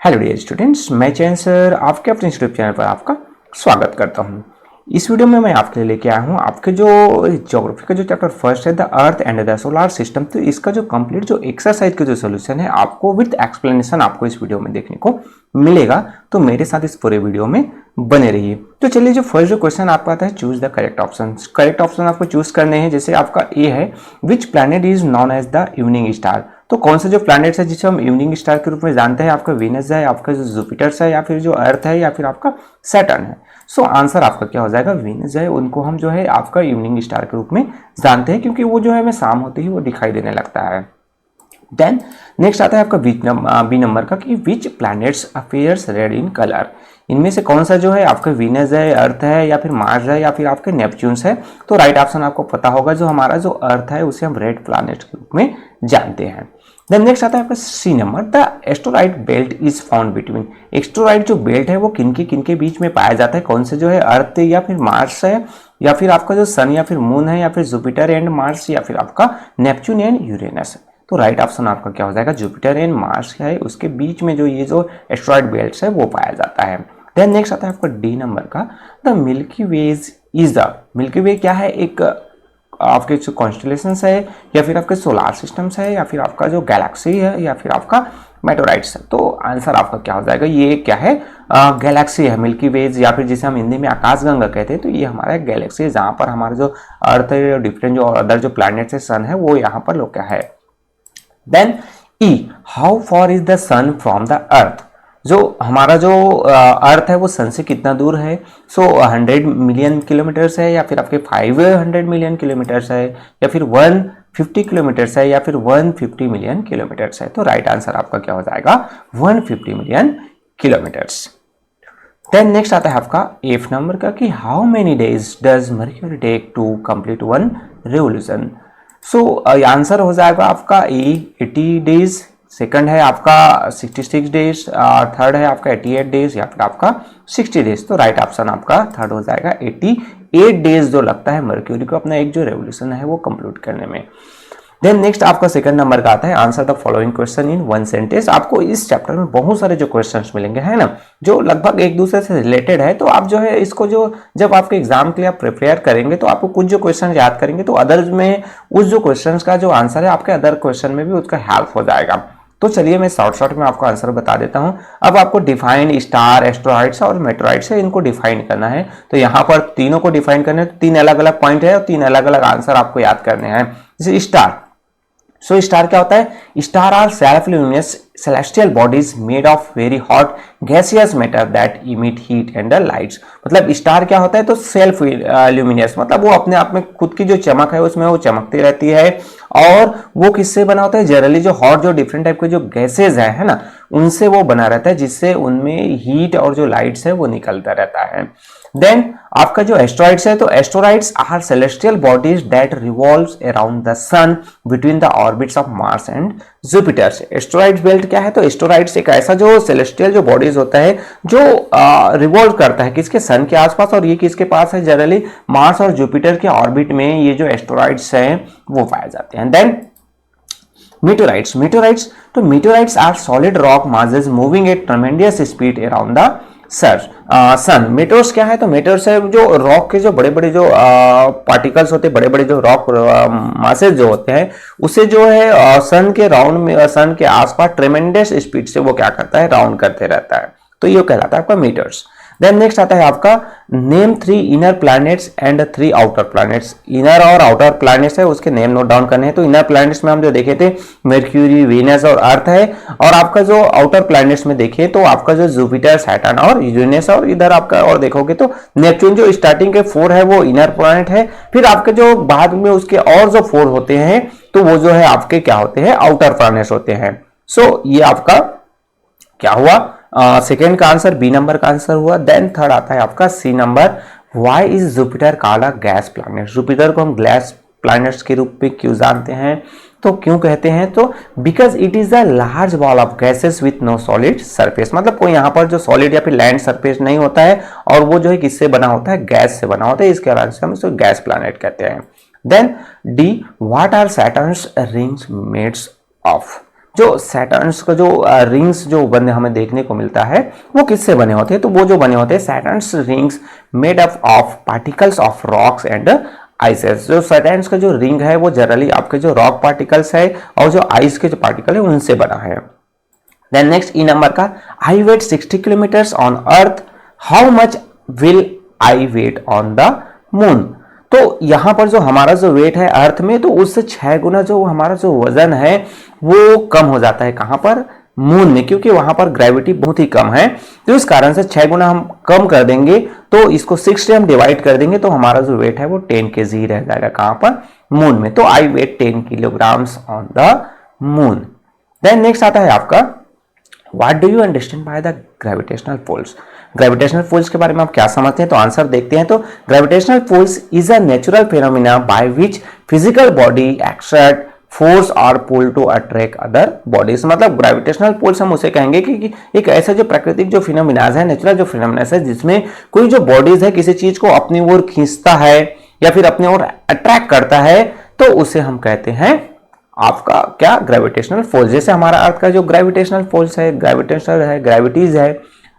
Hello dear students, मैं चैन sir आपके अपने यूट्यूब चैनल पर आपका स्वागत करता हूं। इस वीडियो में मैं आपके लिए लेके आया हूं आपके जो ज्योग्राफी का जो चैप्टर फर्स्ट है the earth and the solar system. तो इसका जो कंप्लीट जो एक्सरसाइज का जो सोल्यूशन है आपको विद एक्सप्लेनेशन आपको इस वीडियो में देखने को मिलेगा। तो मेरे साथ इस पूरे वीडियो में बने रहिए। तो चलिए, जो फर्स्ट जो क्वेश्चन आपका आता है, choose the correct option. Correct option आपको चूज करने हैं। जैसे आपका ए है, which planet is known as the evening star. तो कौन सा जो प्लैनेट्स है जिसे हम इवनिंग स्टार के रूप में जानते हैं, आपका वीनस है, आपका जो जुपिटर्स है, या फिर जो अर्थ है, या फिर आपका सैटर्न है। सो आंसर आपका क्या हो जाएगा, वीनस है। उनको हम जो है आपका इवनिंग स्टार के रूप में जानते हैं, क्योंकि वो जो है हमें शाम होते ही वो दिखाई देने लगता है। देन नेक्स्ट आता है आपका बी नंबर का, कि which planets appears red in colour. इनमें से कौन सा जो है आपका वीनस है, अर्थ है, या फिर मार्स है, या फिर आपके नेपच्यून्स है। तो राइट ऑप्शन आपको पता होगा, जो हमारा जो अर्थ है उसे हम रेड प्लैनेट के रूप में जानते हैं। देन नेक्स्ट आता है आपका C number, the asteroid belt is found between. Asteroid जो बेल्ट है वो किनके बीच में पाया जाता है, कौन से जो है अर्थ या फिर मार्स है, या फिर आपका जो सन या फिर मून है, या फिर जुपिटर एंड मार्स, या फिर आपका नेपच्यून एंड यूरेनस है। तो राइट ऑप्शन आपका क्या हो जाएगा, जुपिटर एंड मार्स है, उसके बीच में जो ये जो एस्टेरॉइड बेल्ट है वो पाया जाता है। देन नेक्स्ट आता है आपका डी नंबर का, the Milky Way is the. Milky Way क्या है, एक आपके जो कॉन्स्टेलेशंस है, या फिर आपके सोलार सिस्टम्स है, या फिर आपका जो गैलेक्सी है, या फिर आपका मेटोराइट्स है। तो आंसर आपका क्या हो जाएगा, ये क्या है, गैलेक्सी है, मिल्की वेज, या फिर जिसे हम हिंदी में आकाशगंगा कहते हैं। तो ये हमारा गैलेक्सी है, जहाँ पर हमारा जो अर्थ है, डिफरेंट जो अदर जो प्लैनेट्स है, सन है, वो यहाँ पर लोग क्या है। Then E, how far is the sun from the earth. जो हमारा जो अर्थ है वो सन से कितना दूर है। सो 100 मिलियन किलोमीटर्स है, या फिर आपके 500 मिलियन किलोमीटर्स है, या फिर 150 किलोमीटर्स है, या फिर 150 मिलियन किलोमीटर्स है। तो राइट आंसर आपका क्या हो जाएगा, 150 मिलियन किलोमीटर्स। देन नेक्स्ट आता है आपका एफ नंबर का, कि how many days does Mercury take to complete one revolution. So answer हो जाएगा आपका ए 80 डेज, सेकंड है आपका 66 डेज, थर्ड है आपका 88 डेज, या फिर आपका 60 डेज। तो राइट ऑप्शन आपका थर्ड हो जाएगा, 88 डेज जो लगता है मर्क्यूरी को अपना एक जो रेवोल्यूशन है वो कंप्लीट करने में। देन नेक्स्ट आपका सेकंड नंबर का आता है, answer the following question in one sentence. आपको इस चैप्टर में बहुत सारे जो क्वेश्चंस मिलेंगे, है ना, जो लगभग एक दूसरे से रिलेटेड है। तो आप जो है इसको जो जब आपके एग्जाम के लिए आप प्रिपेयर करेंगे, तो आपको कुछ जो क्वेश्चन याद करेंगे, तो अदर्स में उस जो क्वेश्चन का जो आंसर है आपके अदर क्वेश्चन में भी उसका हेल्प हो जाएगा। तो चलिए मैं शॉर्ट में आपको आंसर बता देता हूं। अब आपको डिफाइन स्टार, एस्टेरॉइड्स और मेटेरॉइड्स है, इनको डिफाइन करना है। तो यहाँ पर तीनों को डिफाइन करना है, तो 3 अलग अलग पॉइंट है और 3 अलग अलग आंसर आपको याद करने हैं। जैसे स्टार, सो स्टार क्या होता है, stars are self luminous celestial bodies made of very hot gaseous matter that emit heat and lights. मतलब स्टार क्या होता है, तो सेल्फ ल्यूमिनस, मतलब वो अपने आप में खुद की जो चमक है उसमें वो चमकती रहती है। और वो किससे बना होता है, जनरली जो हॉट जो डिफरेंट टाइप के जो गैसेज है ना, उनसे वो बना रहता है, जिससे उनमें हीट और जो लाइट्स है वो निकलता रहता है। देन आपका जो एस्टेरॉइड्स है, तो asteroids are celestial bodies that revolves around the sun between the orbits of Mars and Jupiter. Asteroids belt क्या है, तो एस्टेरॉइड्स एक ऐसा जो सेलेस्टियल जो बॉडीज होता है जो रिवॉल्व करता है किसके, सन के आसपास, और ये किसके पास है, जनरली मार्स और जुपिटर के ऑर्बिट में ये जो एस्टेरॉइड्स हैं वो पाए जाते हैं। देन meteorites, तो meteorites are solid rock masses moving at tremendous speed around the सन। मेटोर्स क्या है, तो मेटोर्स है जो रॉक के जो बड़े बड़े जो पार्टिकल्स होते हैं, बड़े बड़े जो रॉक मासेज जो होते हैं, उसे जो है सन के राउंड में, सन के आसपास ट्रेमेंडस स्पीड से वो क्या करता है, राउंड करते रहता है। तो ये कहलाता है आपका मीटर्स। देन नेक्स्ट आता है आपका name 3 inner planets and 3 outer planets. Inner और आउटर प्लैनेट्स है, उसके नेम नोट डाउन करने हैं। तो इनर प्लैनेट्स में हम जो देखे थे मर्क्यूरी, वीनस और अर्थ है, और आपका जो आउटर प्लैनेट्स में देखे तो आपका जो जुपिटर, सैटर्न और यूरेनस, और इधर आपका और देखोगे तो नेपच्यून जो स्टार्टिंग के 4 है वो इनर प्लैनेट है। फिर आपके जो बाद में उसके और जो 4 होते हैं तो वो जो है आपके क्या होते हैं, आउटर प्लैनेट्स होते हैं। सो ये आपका क्या हुआ, सेकेंड का आंसर बी नंबर का आंसर हुआ। देन थर्ड आता है आपका C number, why is Jupiter called a gas planet. Jupiter को हम गैस प्लैनेट्स के रूप में क्यों जानते हैं, तो क्यों कहते हैं, तो because it is a large ball of gases with no solid surface. मतलब कोई यहाँ पर जो सॉलिड या फिर लैंड सरफेस नहीं होता है, और वो जो है किससे बना होता है, गैस से बना होता है, इसके कारण से हम इसको गैस प्लैनेट कहते हैं। Then D, what are Saturn's rings mades of. जो सैटर्न्स का जो रिंग्स जो बने हमें देखने को मिलता है वो किससे बने होते हैं, तो वो जो बने होते हैं Saturn's rings made up of particles of rocks and ices. जो सैटर्न्स का जो रिंग है वो जनरली आपके जो रॉक पार्टिकल्स है और जो आइस के जो पार्टिकल है उनसे बना है। देन नेक्स्ट ई नंबर का, I weight 60 kilometres on earth, how much will I weight on the moon. तो यहां पर जो हमारा जो वेट है अर्थ में, तो उससे 6 गुना जो हमारा जो वजन है वो कम हो जाता है कहां पर, मून में, क्योंकि वहां पर ग्रेविटी बहुत ही कम है। तो इस कारण से 6 गुना हम कम कर देंगे, तो इसको 6 से हम डिवाइड कर देंगे तो हमारा जो वेट है वो 10 kg रह जाएगा कहां पर, मून में। तो I weight 10 kilograms on the moon. Then next आता है आपका, what do you understand by the gravitational force. Gravitational force के बारे में आप क्या समझते हैं, तो आंसर देखते हैं। तो gravitational force is a natural phenomena by which physical body exert force और पुल टू अट्रैक्ट अदर बॉडीज। मतलब ग्रेविटेशनल फोर्स हम उसे कहेंगे कि एक ऐसा जो प्राकृतिक जो फिनोमिनाज है, नेचुरल जो फिनोमिनाज है, जिसमें कोई जो बॉडीज है किसी चीज को अपनी ओर खींचता है या फिर अपनी ओर अट्रैक्ट करता है, तो उसे हम कहते हैं आपका क्या, ग्रेविटेशनल फोर्स। जैसे हमारा अर्थ का जो ग्रेविटेशनल फोर्स है, ग्रेविटेशनल है, ग्रेविटीज है।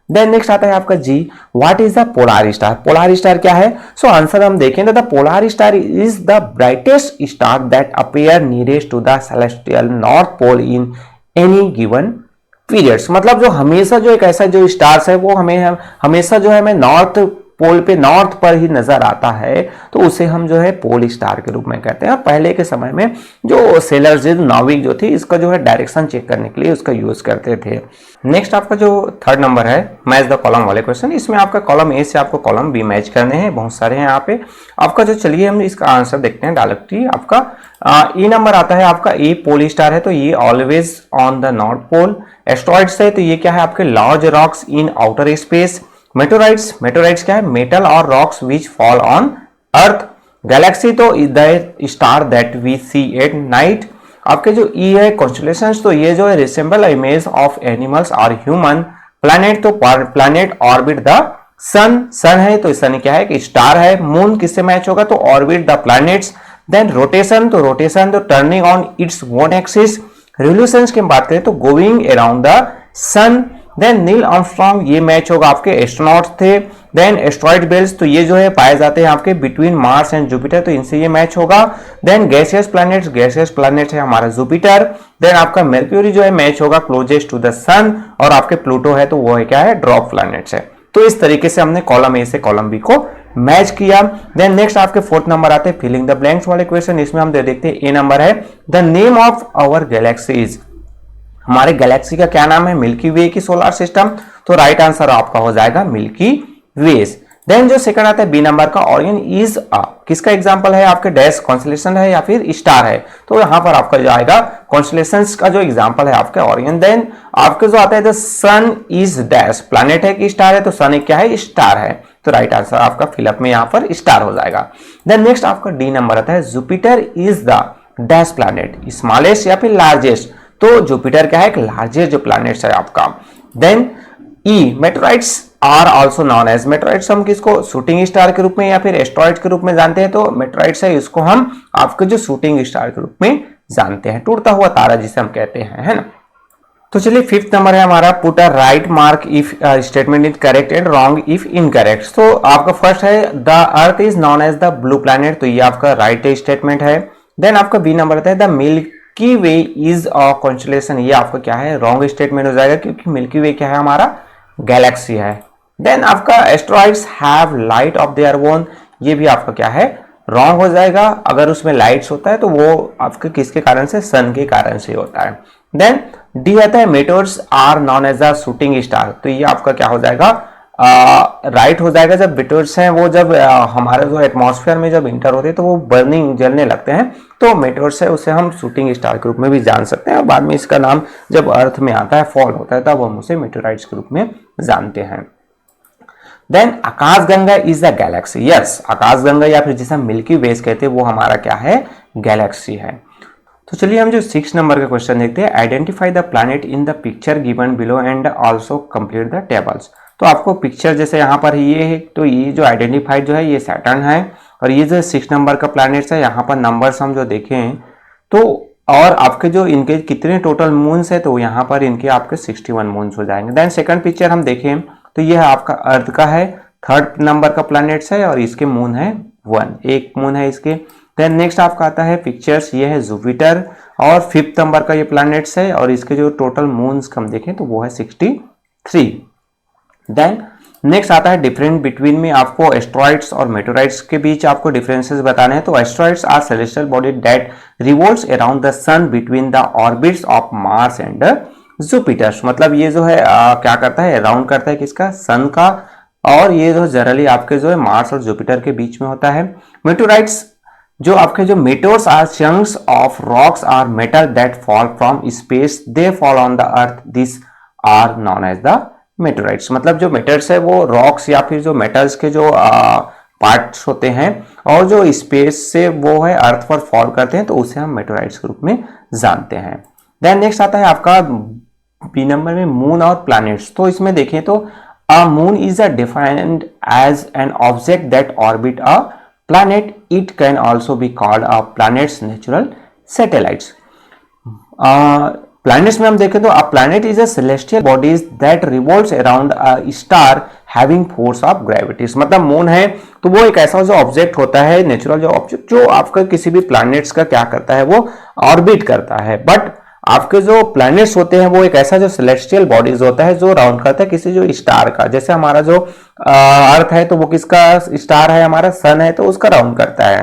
देन नेक्स्ट आता है आपका G, what is the polar star. Polar star क्या है, सो आंसर हम देखें तो the polar star is the brightest star that appear nearest to the celestial north pole in any given periods. मतलब जो हमेशा जो एक ऐसा जो स्टार्स है वो हमें हमेशा जो है हमें नॉर्थ पोल पे, नॉर्थ पर ही नजर आता है, तो उसे हम जो है पोल स्टार के रूप में कहते हैं। और पहले के समय में जो सेलर्स, नाविक जो थे, इसका जो है डायरेक्शन चेक करने के लिए उसका यूज करते थे। नेक्स्ट आपका जो थर्ड नंबर है, मैच द कॉलम वाले क्वेश्चन। इसमें आपका कॉलम ए से आपको कॉलम बी मैच करने हैं, बहुत सारे हैं यहाँ पे आपका। जो चलिए हम इसका आंसर देखते हैं डायरेक्टली। आपका ई नंबर आता है आपका, ए पोल स्टार है तो ये always on the north pole. Asteroids है तो ये क्या है आपके, large rocks in outer space. Meteorites, meteorites क्या है, मेटल और rocks which fall on earth. Galaxy तो the star that we see at night. आपके जो ई है कॉन्स्टेलेशंस, तो ये जो है रिसेंबल इमेज ऑफ एनिमल्स और ह्यूमन। प्लैनेट, तो planet orbit the sun. Sun है तो सन क्या है कि स्टार है। मून किससे मैच होगा, तो orbit the planets. Then rotation, तो रोटेशन तो turning on its own axis. Revolutions की बात करें तो going around the sun. Then Neil Armstrong, ये मैच होगा आपके एस्ट्रोनॉट थे। देन एस्ट्रॉइड बेल्ट, तो ये जो है पाए जाते हैं आपके बिटवीन मार्स एंड जुपिटर, तो इनसे ये मैच होगा। Then gaseous planets, gaseous planet है हमारा जुपिटर। देन आपका मर्क्यूरी जो है मैच होगा क्लोजेस्ट टू द सन, और आपके प्लूटो है तो वो है क्या है, ड्रॉप प्लैनेट्स है। तो इस तरीके से हमने कॉलम ए से कॉलम बी को मैच किया। देन नेक्स्ट आपके फोर्थ नंबर आते हैं फिलिंग द ब्लैंक्स वाले क्वेश्चन। इसमें हम दे देखते हैं, ए नंबर है, the name of our galaxies. हमारे गैलेक्सी का क्या नाम है, मिल्की वे की सोलर सिस्टम। तो राइट आंसर आपका हो जाएगा मिल्की वेज। देन जो सेकंड आता है बी नंबर का, ओरियन इज किसका एग्जांपल है, आपके डैश कॉन्स्टेलेशन है या फिर स्टार है, तो यहां पर आपका जो आएगा कॉन्स्टेलेशंस का जो एग्जांपल है आपके ओरियन। देन आपके जो आता है the sun is dash, planet है कि स्टार है, तो सन एक क्या है, स्टार है। तो राइट आंसर आपका फिलअप में यहां पर स्टार हो जाएगा। देन नेक्स्ट आपका डी नंबर आता है, Jupiter is the dash planet, smallest या फिर लार्जेस्ट। तो जुपिटर क्या है, एक लार्जेस्ट जो प्लैनेट्स है आपका। Then E, meteorites are also known as, meteorites हम किसको शूटिंग स्टार के रूप में या फिर एस्ट्रॉइड के रूप में जानते हैं, तो मेटोराइट्स है इसको हम आपके जो शूटिंग स्टार के रूप में जानते हैं, टूटता हुआ तारा जिसे हम कहते हैं, है ना। तो चलिए फिफ्थ नंबर है हमारा, put a right mark if statement is correct and wrong if incorrect. तो आपका फर्स्ट है, the earth is known as the blue planet, तो ये आपका राइट स्टेटमेंट है। देन आपका बी नंबर आता है, the Milky Way is a constellation, ये आपका क्या है, रॉन्ग स्टेटमेंट हो जाएगा, क्योंकि मिल्की वे क्या है, हमारा गैलेक्सी है। देन आपका asteroids have light of their own, ये भी आपका क्या है, रॉन्ग हो जाएगा। अगर उसमें लाइट्स होता है तो वो आपके किसके कारण से, सन के कारण से होता है। देन डी आता है, meteors are known as a shooting star, तो ये आपका क्या हो जाएगा, राइट हो जाएगा। जब मेटोर्स हैं वो जब हमारे जो एटमॉस्फेयर में जब इंटर होते हैं तो वो बर्निंग जलने लगते हैं, तो मेटोर्स है उसे हम शूटिंग स्टार के रूप में भी जान सकते हैं। और बाद में इसका नाम जब अर्थ में आता है, फॉल होता है, तब हम उसे मेटोराइट्स के रूप में जानते हैं। देन आकाशगंगा इज द गैलेक्सी, यस, आकाशगंगा या फिर जिसे हम मिल्की वेज कहते हैं वो हमारा क्या है, गैलेक्सी है। तो चलिए हम जो 6 नंबर का क्वेश्चन देखते हैं, identify the planet in the picture given below and also complete the tables. तो आपको पिक्चर जैसे यहाँ पर ये है, तो ये जो आइडेंटिफाइड जो है ये सैटर्न है, और ये जो 6 नंबर का प्लैनेट्स है, यहाँ पर नंबर्स हम जो देखें तो और आपके जो इनके कितने टोटल मून्स है तो यहाँ पर इनके आपके 61 मून्स हो जाएंगे। देन सेकंड पिक्चर हम देखें तो यह आपका अर्थ का है, थर्ड नंबर का प्लैनेट्स है और इसके मून है 1, एक मून है इसके। देन नेक्स्ट आपका आता है पिक्चर्स, ये है जुपिटर और फिफ्थ नंबर का ये प्लैनेट्स है और इसके जो टोटल मून्स हम देखें तो वो है 63। देन नेक्स्ट आता है डिफरेंट बिटवीन में, आपको एस्ट्रॉइड्स और मेटेराइट्स के बीच आपको डिफरेंसेस बताने हैं। तो asteroids are celestial body that revolves around the sun between the orbits of Mars and Jupiter. मतलब ये जो है क्या करता है, अराउंड करता है किसका, सन का, और ये जो जनरली आपके जो है मार्स और जुपिटर के बीच में होता है। मेटेराइट्स जो आपके जो meteors are chunks of rocks or metal that fall from space, they fall on the earth, this are known as the meteorites. मतलब जो मेटल्स है वो रॉक्स या फिर जो मेटल्स के जो पार्ट्स होते हैं और जो स्पेस से वो है अर्थ पर फॉल करते हैं तो उसे हम मेटेराइट्स के रूप में जानते हैं। देन नेक्स्ट आता है आपका बी नंबर में मून और प्लैनेट्स। तो इसमें देखें तो a moon is a defined as an object that orbit a planet. It can also be called a planet's natural satellites. Planets में हम देखें तो a planet is a celestial bodies that revolves around a star having force of gravity. मतलब moon है तो वो एक ऐसा जो ऑब्जेक्ट होता है, नेचुरल जो ऑब्जेक्ट जो आपका किसी भी प्लैनेट्स का क्या करता है, वो ऑर्बिट करता है। बट आपके जो प्लैनेट्स होते हैं वो एक ऐसा जो सेलेस्टियल बॉडीज होता है जो राउंड करता है किसी जो स्टार का। जैसे हमारा जो अर्थ है तो वो किसका स्टार है, हमारा सन है, तो उसका राउंड करता है।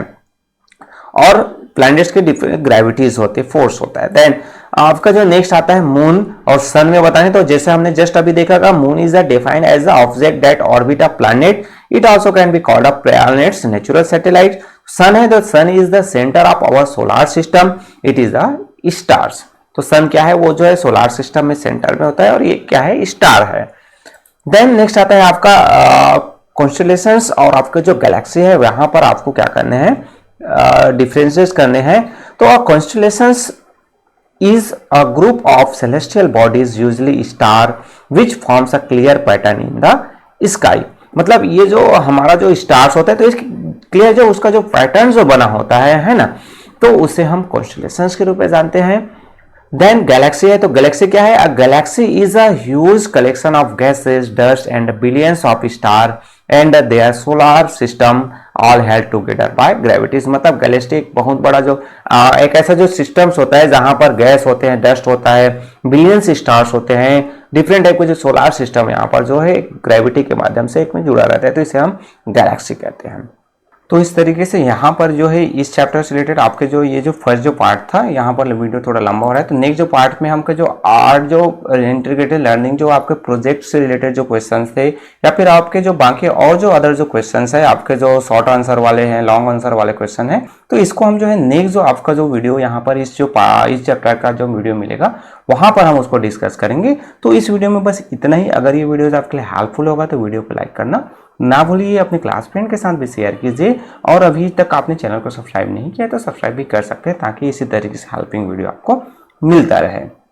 और प्लैनेट्स के डिफरेंट ग्रेविटीज होते हैं, फोर्स होता है। देन आपका जो नेक्स्ट आता है मून और सन में बताएं तो जैसे हमने जस्ट अभी देखा था, moon is defined as a object that orbit a planet. It also can be called a planet's natural satellite. Sun है तो sun is the centre of our solar system, it is the stars. तो sun क्या है, वो जो है solar system में centre में होता है और ये क्या है, स्टार है। देन नेक्स्ट आता है आपका कॉन्स्टेलेशंस और आपके जो गैलेक्सी है वहां पर आपको क्या करने हैं, डिफरेंसेस करने हैं। तो constellations is a group of celestial bodies usually star which forms a clear pattern in the sky। मतलब ये जो हमारा जो स्टार्स होता है तो इसकी क्लियर जो उसका जो पैटर्न जो बना होता है ना, तो उसे हम कॉन्स्टेलेशंस के रूप में जानते हैं। देन गैलेक्सी है तो गैलेक्सी क्या है, a galaxy is a huge collection of gases, dust and billions of star and their solar system all held together by gravities. मतलब गैलेक्सी एक बहुत बड़ा जो एक ऐसा जो सिस्टम्स होता है जहां पर गैस होते हैं, डस्ट होता है, बिलियंस स्टार्स होते हैं, डिफरेंट टाइप के जो सोलर सिस्टम यहाँ पर जो है ग्रेविटी के माध्यम से एक में जुड़ा रहता है, तो इसे हम गैलेक्सी कहते हैं। तो इस तरीके से यहाँ पर जो है इस चैप्टर से रिलेटेड आपके जो ये जो फर्स्ट जो पार्ट था, यहाँ पर वीडियो थोड़ा लंबा हो रहा है, तो नेक्स्ट जो पार्ट में हमके जो आर्ट जो इंटीग्रेटेड लर्निंग जो आपके प्रोजेक्ट से रिलेटेड जो क्वेश्चंस थे या फिर आपके जो बाकी और जो अदर जो क्वेश्चंस है आपके जो शॉर्ट आंसर वाले हैं, लॉन्ग आंसर वाले क्वेश्चन है, तो इसको हम जो है नेक्स्ट जो आपका जो वीडियो यहाँ पर इस चैप्टर का जो वीडियो मिलेगा वहां पर हम उसको डिस्कस करेंगे। तो इस वीडियो में बस इतना ही। अगर ये वीडियो आपके लिए हेल्पफुल होगा तो वीडियो को लाइक करना ना भूलिए, अपने क्लास फ्रेंड के साथ भी शेयर कीजिए और अभी तक आपने चैनल को सब्सक्राइब नहीं किया तो सब्सक्राइब भी कर सकते हैं ताकि इसी तरीके से हेल्पिंग वीडियो आपको मिलता रहे।